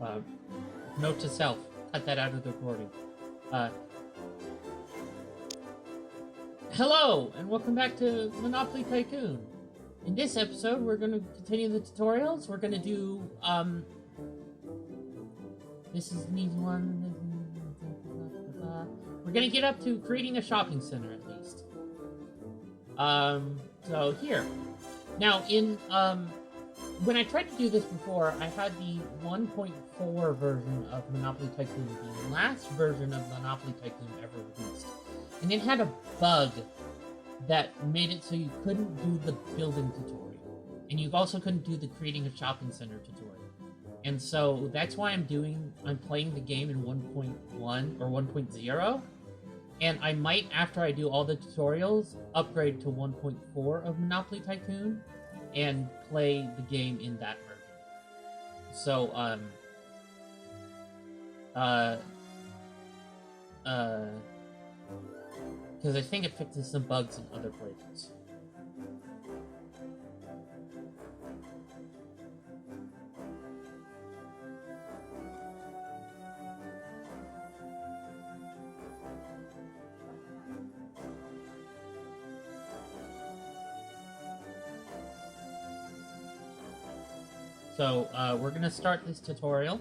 Uh, Note to self: cut that out of the recording. Uh, Hello, and welcome back to Monopoly Tycoon. In this episode, we're going to continue the tutorials. We're going to do, this is an easy one. We're going to get up to creating a shopping center, at least. So here. Now, when I tried to do this before, I had the 1.4 version of Monopoly Tycoon, the last version of Monopoly Tycoon ever released. And it had a bug that made it so you couldn't do the building tutorial. And you also couldn't do the creating a shopping center tutorial. And so that's why I'm playing the game in 1.1 or 1.0. And I might, after I do all the tutorials, upgrade to 1.4 of Monopoly Tycoon and play the game in that version. So, because I think it fixes some bugs in other places. So, we're gonna start this tutorial.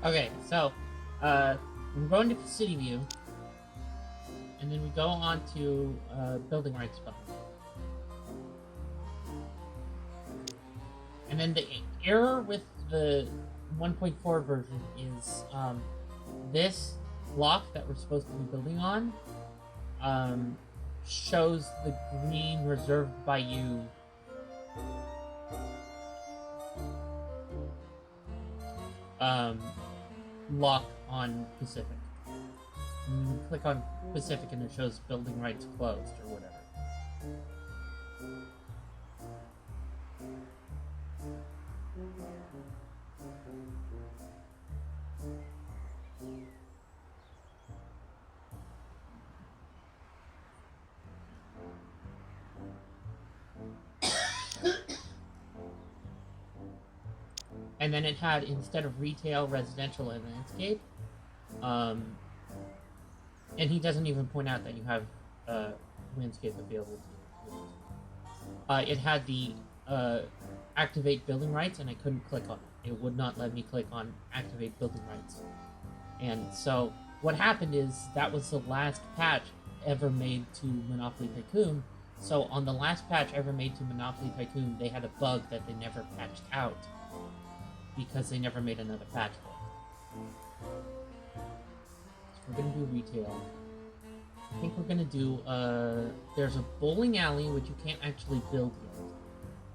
Okay, so, we're going to the city view, and then we go on to, building rights button. And then the error with the 1.4 version is, this block that we're supposed to be building on, shows the green reserved by you lock on Pacific. And you click on Pacific and it shows building rights closed or whatever. And then it had, instead of retail, residential, and landscape. And he doesn't even point out that you have landscape available to you. It had the activate building rights, and I couldn't click on it. It would not let me click on activate building rights. And so what happened is that was the last patch ever made to Monopoly Tycoon. So on the last patch ever made to Monopoly Tycoon, they had a bug that they never patched out because they never made another patch for it. So we're gonna do retail. I think we're gonna do, there's a bowling alley, which you can't actually build yet.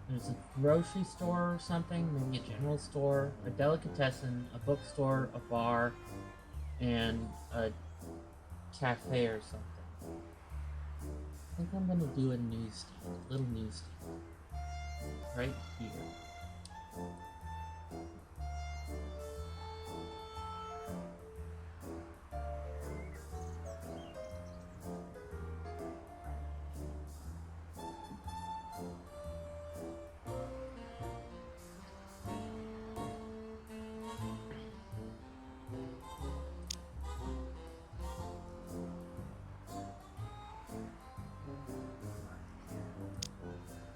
There's a grocery store or something, maybe a general store, a delicatessen, a bookstore, a bar, and a cafe or something. I think I'm gonna do a newsstand, a little newsstand, right here.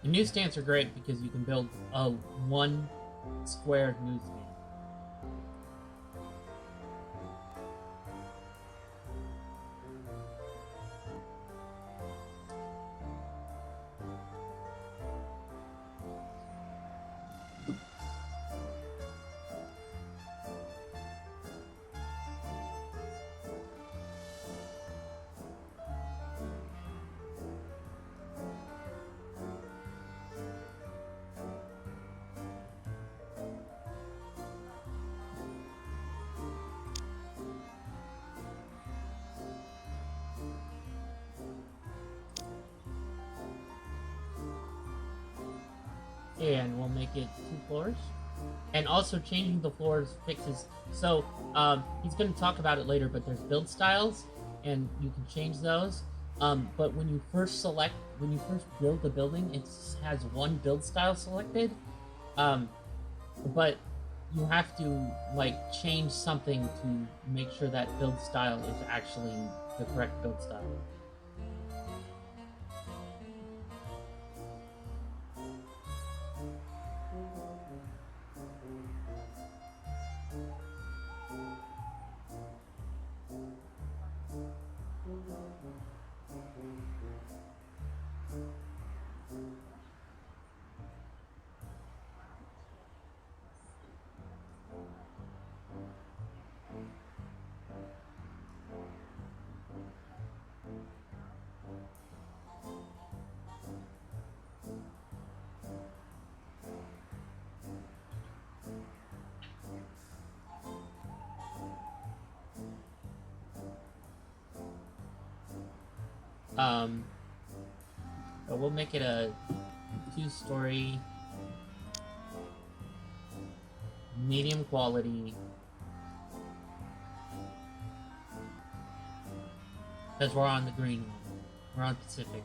The newsstands are great because you can build a one square newsstand. And we'll make it 2 floors. And also changing the floors fixes... So, he's going to talk about it later, but there's build styles, and you can change those. But when you first build the building, it has one build style selected. But you have to, like, change something to make sure that build style is actually the correct build style. But we'll make it a 2-story, medium quality, because we're on the green one. We're on Pacific.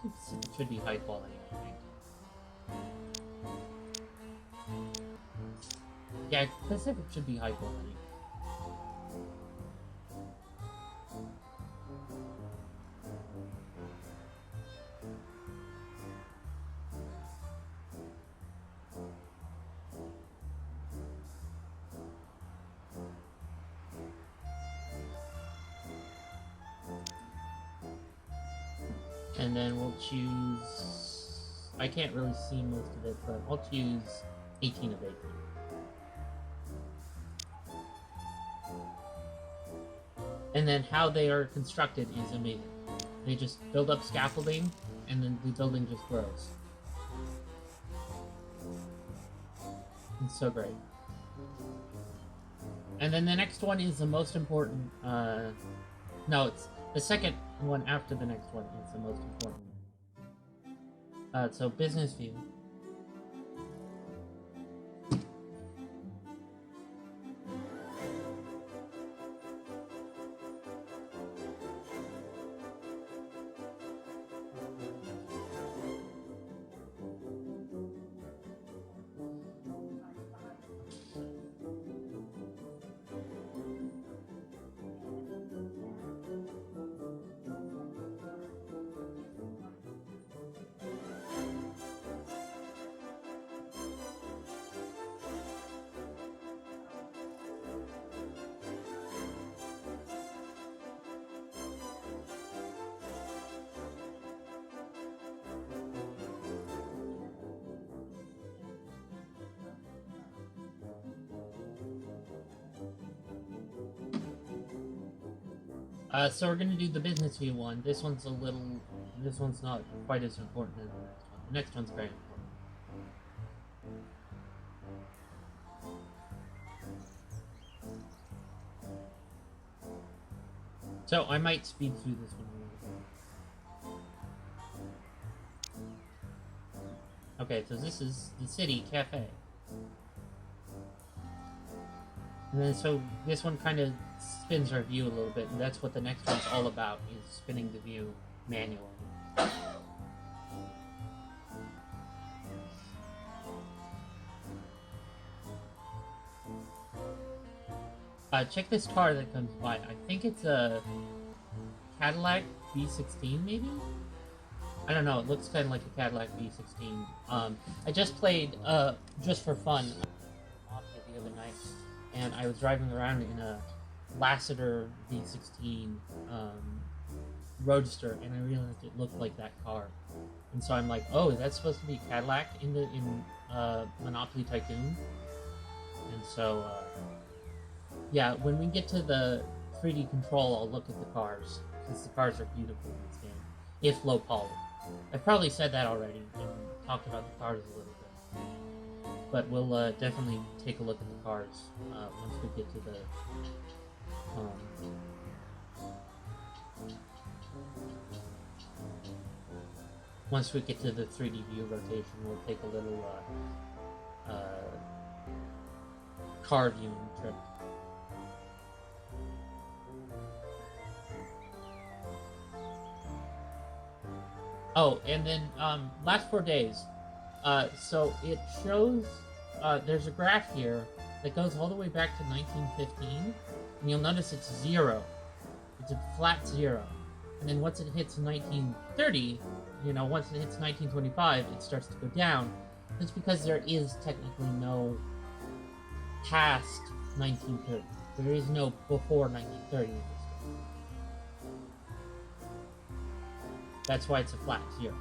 Pacific should be high quality, I think. Yeah, Pacific should be high quality. And then we'll choose... I can't really see most of it, but I'll choose 18 of 18. And then how they are constructed is amazing. They just build up scaffolding, and then the building just grows. It's so great. And then the next one is the most important... no, it's the second one after the next one is the most important. So business view. So we're gonna do the business view one. This one's a little. This one's not quite as important as the next one. The next one's very important. So I might speed through this one a little bit. Okay, so this is the city cafe. And then so this one kind of spins our view a little bit, and that's what the next one's all about, is spinning the view manually. Check this car that comes by. I think it's a Cadillac V16, maybe? I don't know, it looks kind of like a Cadillac V16. I just played, just for fun, the other night, and I was driving around in a Lassiter V16 Roadster, and I realized it looked like that car. And so I'm like, oh, that's supposed to be Cadillac in Monopoly Tycoon? And so, yeah, when we get to the 3D control, I'll look at the cars, because the cars are beautiful in this game, if low poly. I've probably said that already and talked about the cars a little bit, but we'll definitely take a look at the cars once we get to the once we get to the 3D view rotation. We'll take a little car viewing trip. Oh, and then last 4 days. So it shows there's a graph here that goes all the way back to 1915, and you'll notice it's 0. It's a flat 0. And then once it hits 1930, once it hits 1925, it starts to go down. That's because there is technically no past 1930. There is no before 1930. That's why it's a flat 0.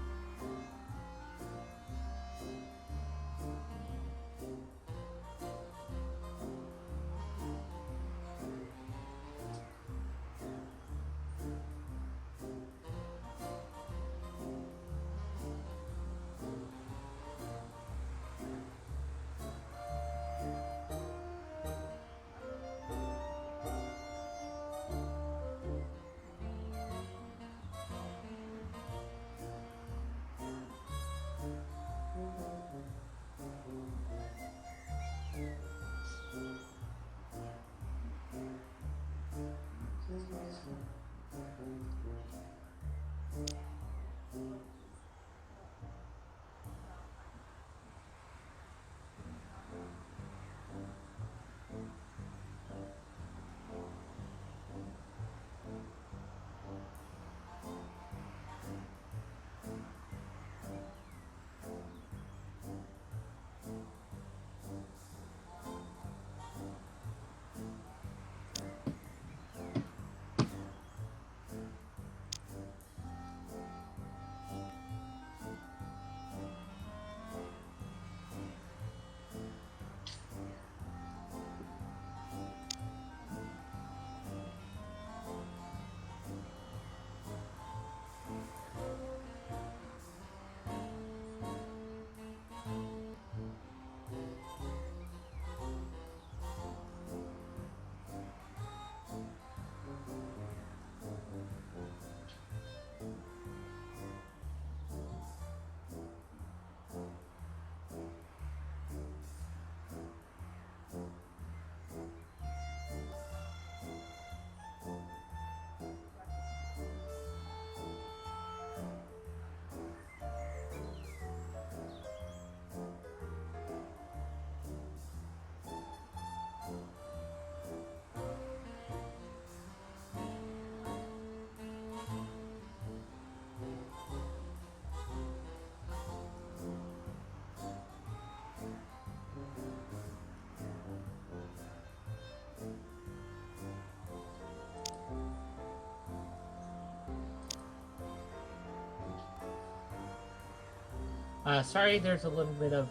Sorry, there's a little bit of,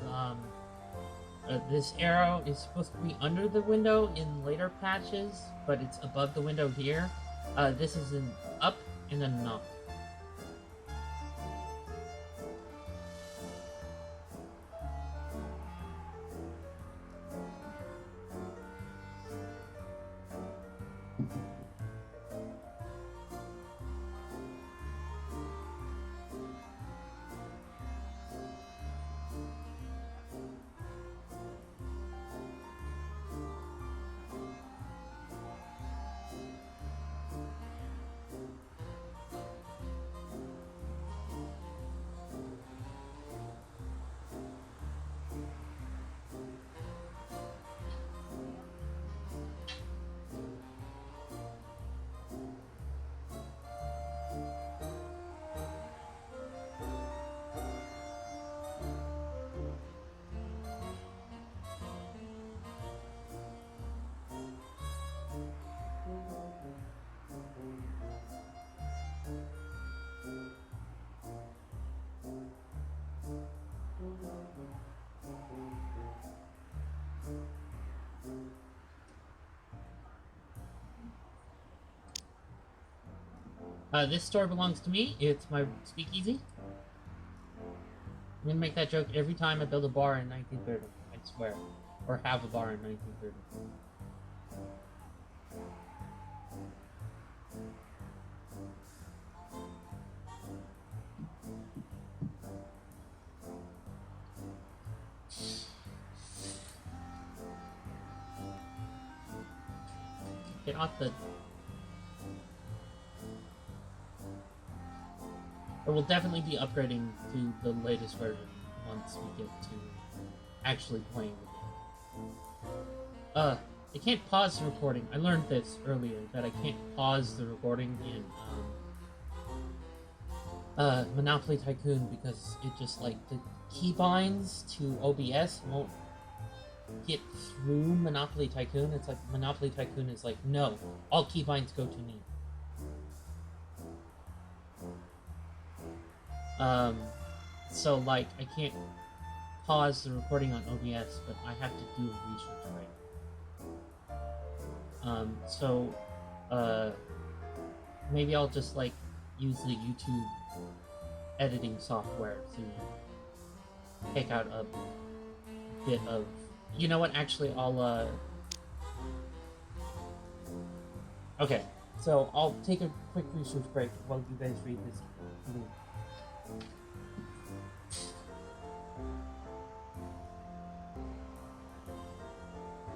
this arrow is supposed to be under the window in later patches, but it's above the window here. This is an up and a knock. This store belongs to me. It's my speakeasy. I'm gonna make that joke every time I build a bar in 1930. I swear. Or have a bar in 1930. Get off the... But we'll definitely be upgrading to the latest version once we get to actually playing the game. I can't pause the recording. I learned this earlier, that I can't pause the recording in Monopoly Tycoon because it just, like, the keybinds to OBS won't get through Monopoly Tycoon. It's like Monopoly Tycoon is like, no, all keybinds go to me. So, like, I can't pause the recording on OBS, but I have to do a research break. Maybe I'll just, like, use the YouTube editing software to take out a bit of... You know what, actually, I'll, Okay, so I'll take a quick research break while you guys read this link.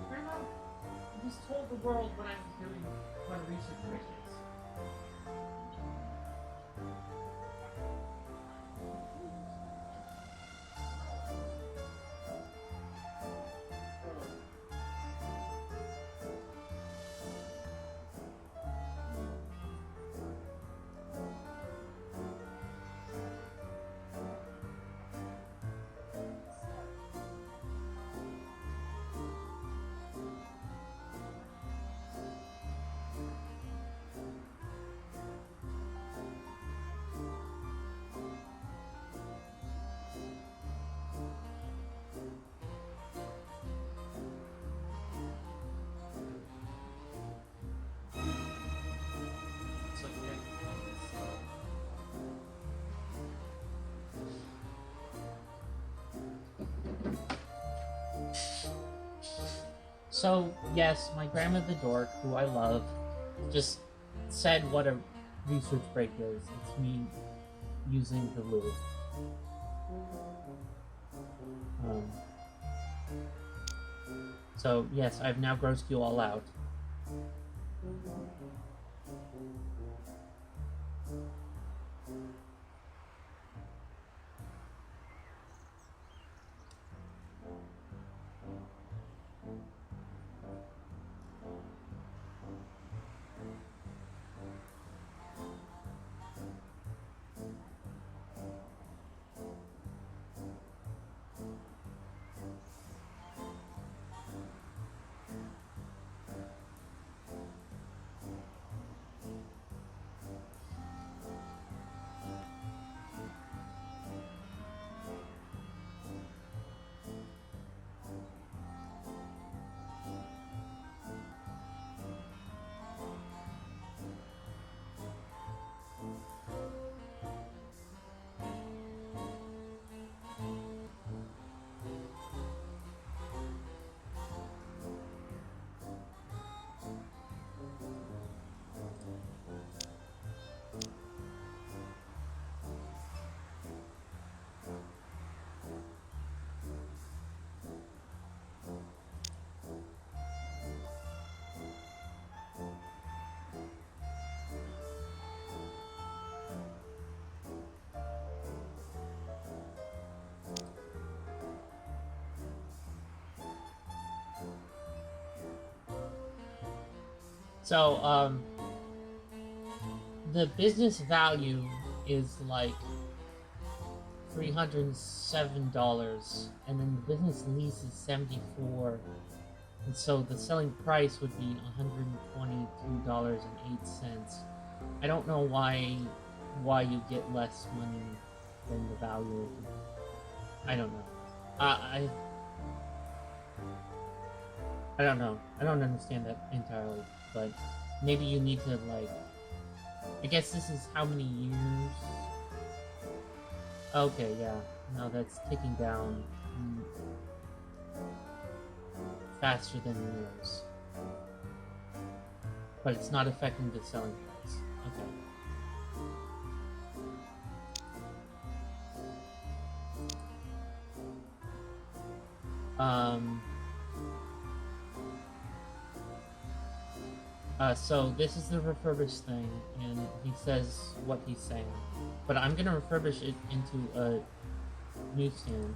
Grandma, I just told the world what I was doing what a research break is. So, yes, my grandma the dork, who I love, just said what a research break is. It's me using the loo. So, yes, I've now grossed you all out. So, the business value is like $307, and then the business lease is $74, and so the selling price would be $122.08. I don't know why you get less money than the value. I don't know. I don't know. I don't understand that entirely, but maybe you need to, like, I guess this is how many years? Okay, yeah. No, that's ticking down faster than years. But it's not affecting the selling price. Okay. So this is the refurbished thing, and he says what he's saying. But I'm gonna refurbish it into a newsstand,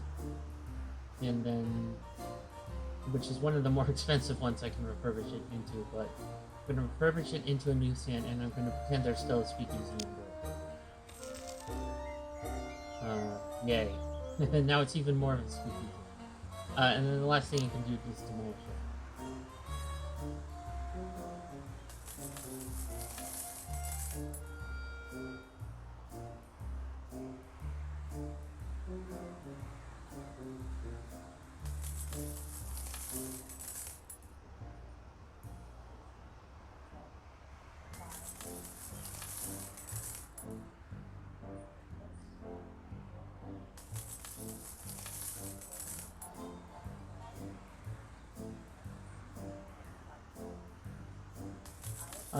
and then, which is one of the more expensive ones I can refurbish it into, but I'm gonna refurbish it into a newsstand, and I'm gonna pretend there's still a speakeasy under it. Yay. Now it's even more of a speakeasy. And then the last thing you can do is demolish it.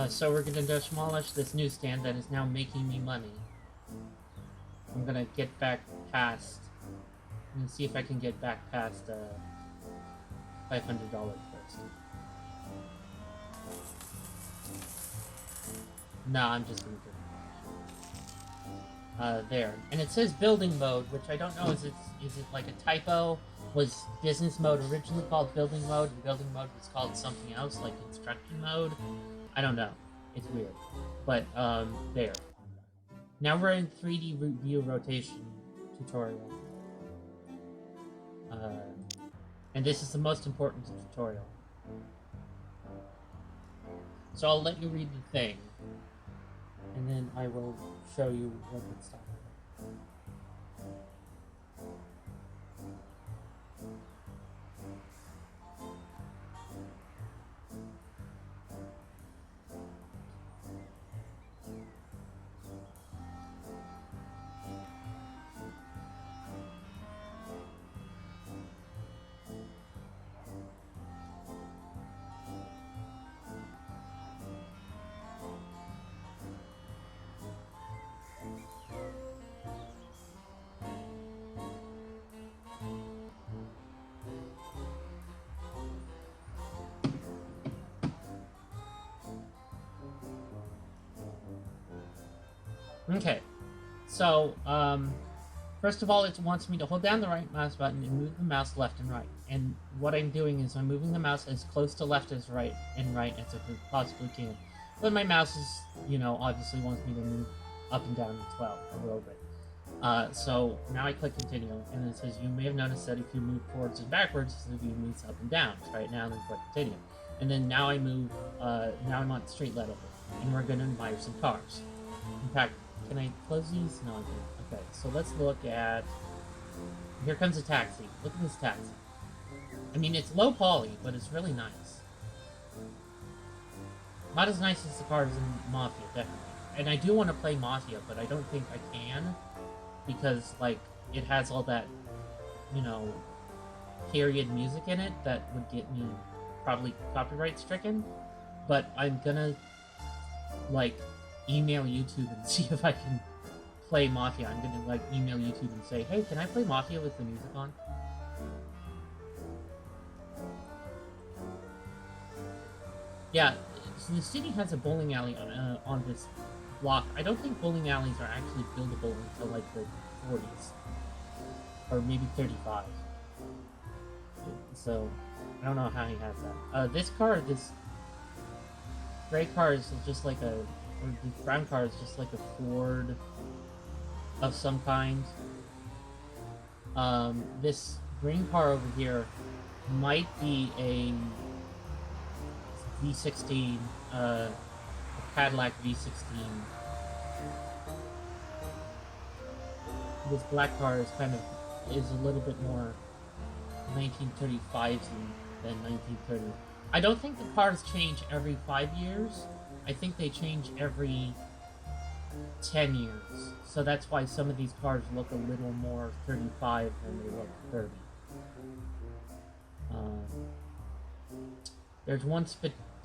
So we're gonna demolish this newsstand that is now making me money. I'm gonna get back past, and see if I can get back past $500 first. No, I'm just gonna do it. There. And it says building mode, which I don't know, is it like a typo? Was business mode originally called building mode, and building mode was called something else, like construction mode? I don't know. It's weird. But, there. Now we're in 3D view rotation tutorial. And this is the most important tutorial. So I'll let you read the thing, and then I will show you what it's talking about. Okay, so, first of all, it wants me to hold down the right mouse button and move the mouse left and right. And what I'm doing is I'm moving the mouse as close to left as right as I possibly can. But my mouse is, you know, obviously wants me to move up and down as well, a little bit. So now I click continue, and it says you may have noticed that if you move forwards and backwards, the view moves up and down. Try it now, then click continue. And then now I move, now I'm on street level, and we're gonna admire some cars. In fact, can I close these? No, I can't. Okay, so let's look at... Here comes a taxi. Look at this taxi. I mean, it's low poly, but it's really nice. Not as nice as the cars in Mafia, definitely. And I do want to play Mafia, but I don't think I can. Because, like, it has all that, you know, period music in it that would get me probably copyright stricken. But I'm gonna, like, email YouTube and see if I can play Mafia. I'm gonna, like, email YouTube and say, hey, can I play Mafia with the music on? Yeah, so the city has a bowling alley on this block. I don't think bowling alleys are actually buildable until, like, the 40s. Or maybe 35. So, I don't know how he has that. This car, gray car is just like or the brown car is just like a Ford of some kind. This green car over here might be a V16, a Cadillac V16. This black car is a little bit more 1935 than 1930. I don't think the cars change every 5 years. I think they change every 10 years. So that's why some of these cars look a little more 35 than they look 30. There's one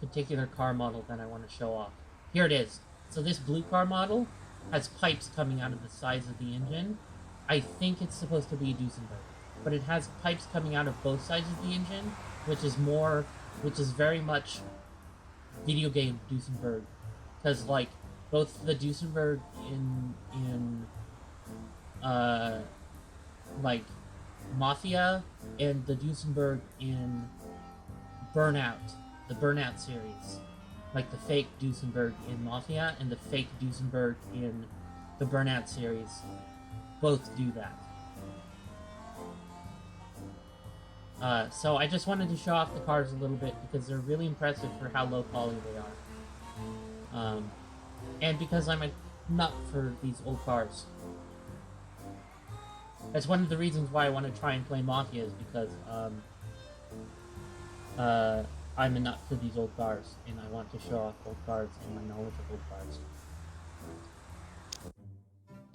particular car model that I want to show off. Here it is. So this blue car model has pipes coming out of the sides of the engine. I think it's supposed to be a Duesenberg, but it has pipes coming out of both sides of the engine, which is very much video game Duesenberg, because like both the Duesenberg in like Mafia and the Duesenberg in Burnout, the Burnout series, like the fake Duesenberg in Mafia and the fake Duesenberg in the Burnout series, both do that. So I just wanted to show off the cars a little bit because they're really impressive for how low quality they are. And because I'm a nut for these old cars. That's one of the reasons why I want to try and play Mafia, is because I'm a nut for these old cars, and I want to show off old cars and my knowledge of old cars.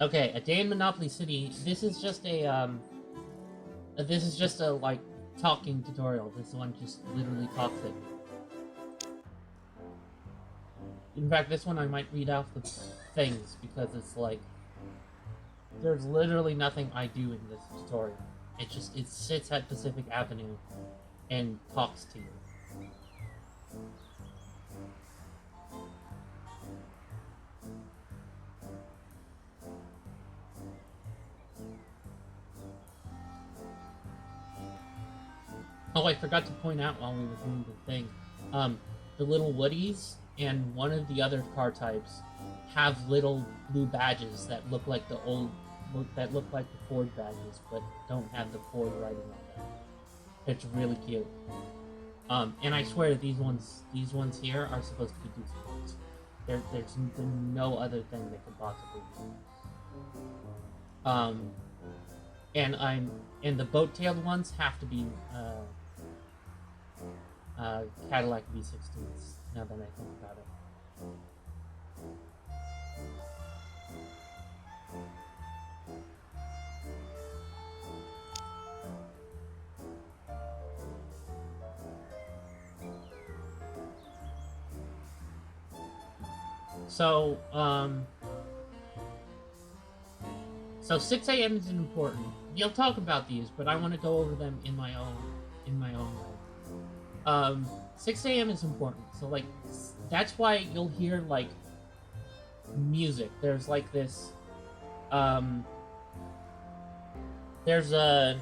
Okay, A Day in Monopoly City. This is just a like talking tutorial. This one just literally talks it. In fact, this one I might read off the things because it's like there's literally nothing I do in this tutorial. It sits at Pacific Avenue and talks to you. Oh, I forgot to point out while we were doing the thing, the little Woodies and one of the other car types have little blue badges that look like the Ford badges, but don't have the Ford writing on them. It's really cute. And I swear these ones here are supposed to be Duesenbergs. There's no other thing they could possibly be. And the boat-tailed ones have to be Cadillac V16s, now that I think about it. So 6 a.m. is important. You'll talk about these, but I want to go over them in my own way. 6 a.m. is important. So like that's why you'll hear like music. There's like this there's a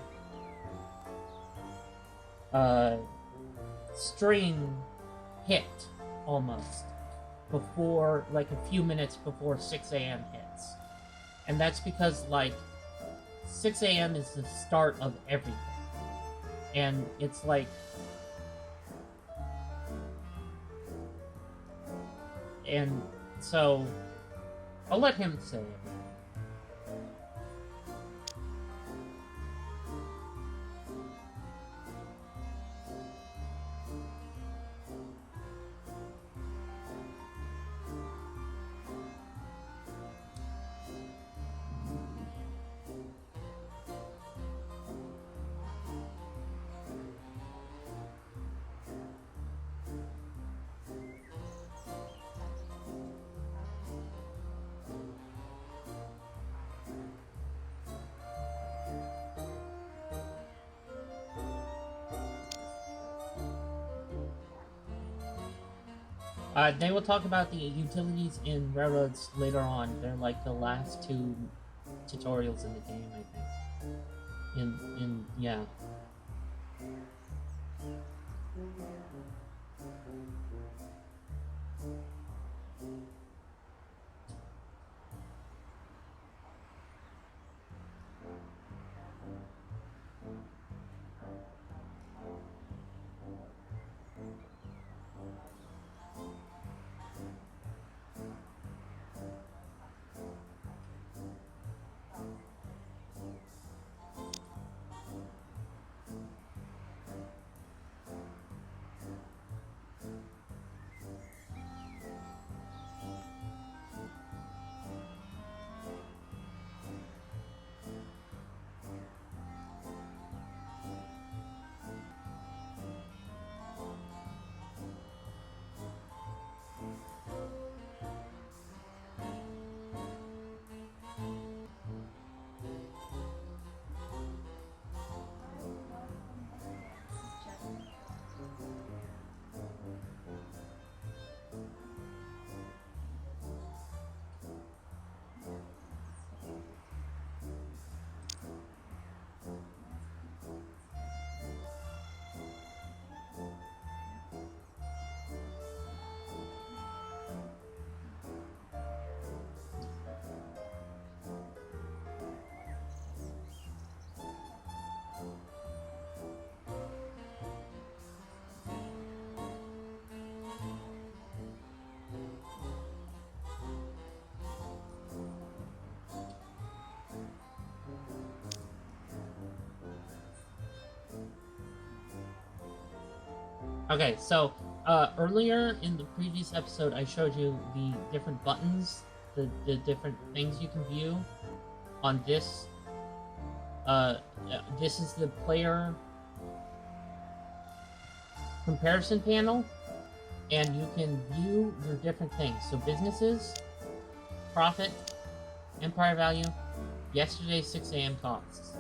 string hit almost before, like a few minutes before 6 a.m. hits. And that's because like 6 a.m. is the start of everything. And it's like and so I'll let him say it. They will talk about the utilities in railroads later on. They're like the last 2 tutorials in the game, I think. Yeah. Okay, so earlier in the previous episode, I showed you the different buttons, the different things you can view on this. This is the player comparison panel, and you can view your different things. So businesses, profit, empire value, yesterday's 6 a.m. costs.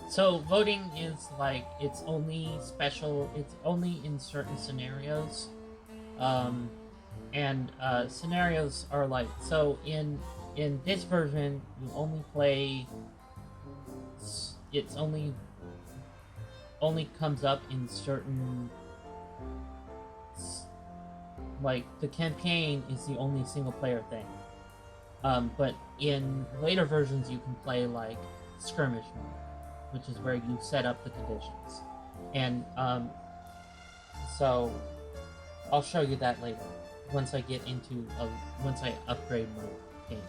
So voting is like it's only special. It's only in certain scenarios, um, and scenarios are like so in this version you only play. It's only comes up in certain, like the campaign is the only single player thing. But in later versions you can play like skirmish mode, which is where you set up the conditions. And so I'll show you that later once I get into once I upgrade my game.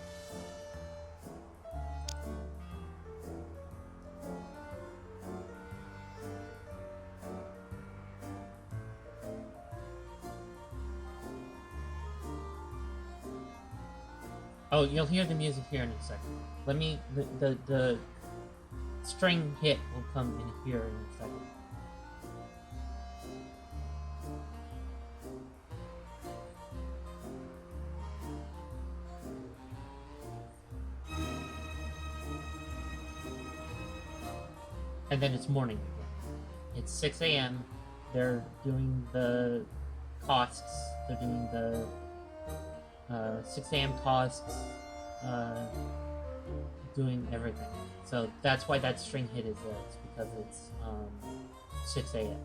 Oh, you'll hear the music here in a second. Let me the string hit will come in here in a second. And then it's morning again. It's 6 a.m. They're doing the costs. They're doing the 6 a.m. costs, doing everything. So that's why that string hit is there. It's because it's 6 a.m.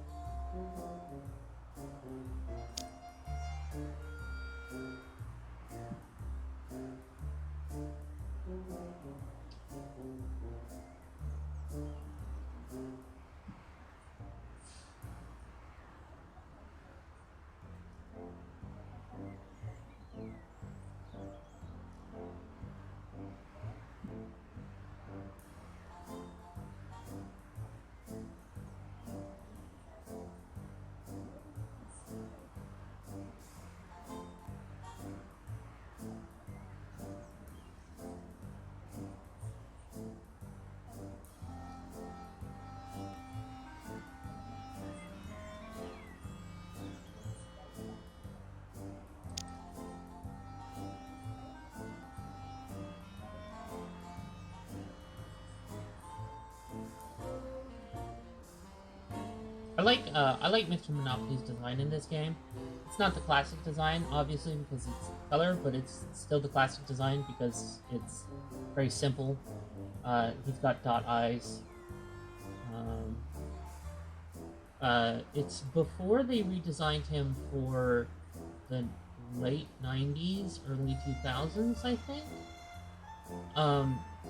I like Mr. Monopoly's design in this game. It's not the classic design, obviously, because it's color, but it's still the classic design because it's very simple. He's got dot eyes. It's before they redesigned him for the late 90s, early 2000s, I think.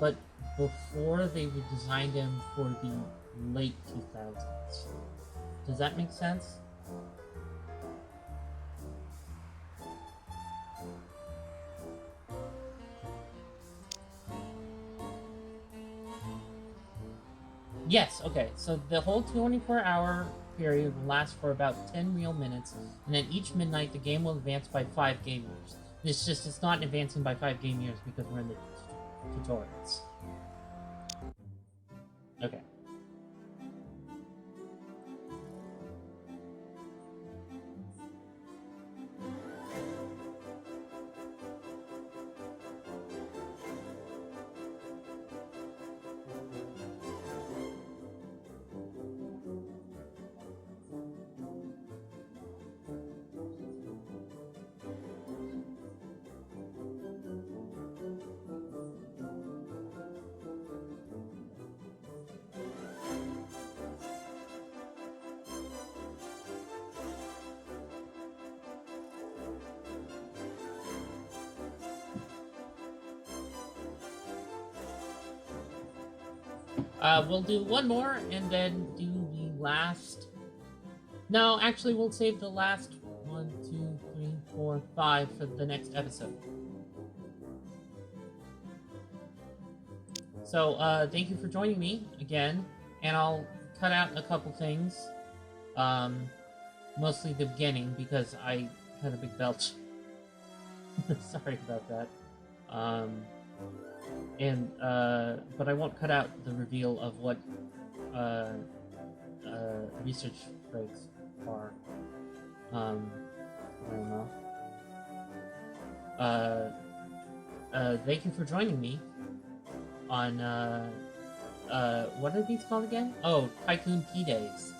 But before they redesigned him for the late 2000s. Does that make sense? Yes, okay. So the whole 24-hour period will last for about 10 real minutes, and at each midnight the game will advance by 5 game years. It's not advancing by 5 game years because we're in the tutorials. Okay. We'll do one more and then do the last. No, actually, we'll save the last 1, 2, 3, 4, 5 for the next episode. So, thank you for joining me again, and I'll cut out a couple things. Mostly the beginning because I had a big belch. Sorry about that. But I won't cut out the reveal of what research breaks are. I don't know. Thank you for joining me on what are these called again? Oh, Tycoon P-Days.